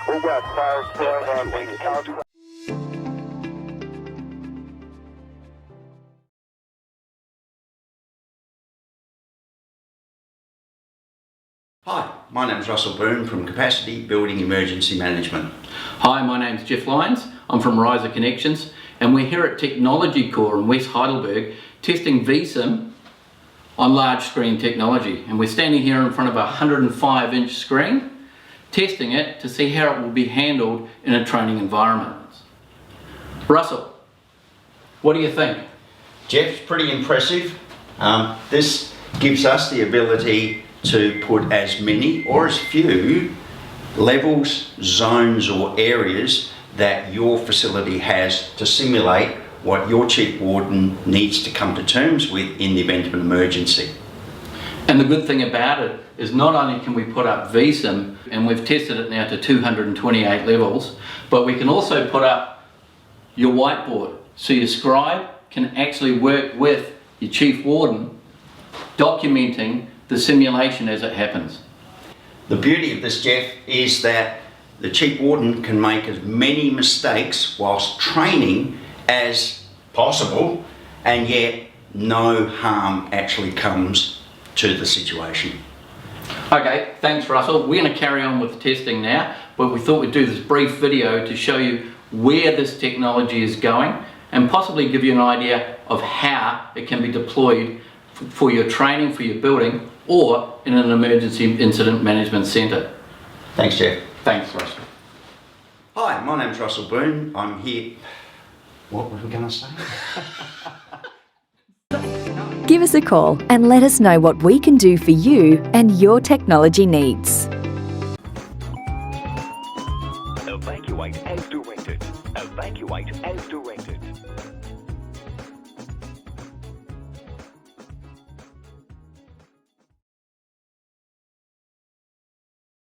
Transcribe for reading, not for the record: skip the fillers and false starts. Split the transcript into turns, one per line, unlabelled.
We got fire sale and we can
Hi, my name is Russel Boon from Capacity Building Emergency Management.
Hi, my name's Jeff Lyons. I'm from Riser Connections, and we're here at TechnologyCore in West Heidelberg testing VeeSim on large screen technology. And we're standing here in front of a 105-inch screen, testing it to see how it will be handled in a training environment. Russell, what do you think?
Jeff, pretty impressive. This gives us the ability to put as many or as few levels, zones or areas that your facility has to simulate what your chief warden needs to come to terms with in the event of an emergency.
And the good thing about it is not only can we put up VeeSim, and we've tested it now to 228 levels, but we can also put up your whiteboard. So your scribe can actually work with your chief warden, documenting the simulation as it happens.
The beauty of this, Jeff, is that the chief warden can make as many mistakes whilst training as possible, and yet no harm actually comes to the situation.
Okay, thanks Russell. We're going to carry on with the testing now, but we thought we'd do this brief video to show you where this technology is going and possibly give you an idea of how it can be deployed for your training, for your building, or in an emergency incident management centre.
Thanks, Jeff.
Thanks, Russell.
Hi, my name's Russel Boon. I'm here. What were we going to say?
Give us a call and let us know what we can do for you and your technology needs.
Evacuate as directed. Evacuate as directed.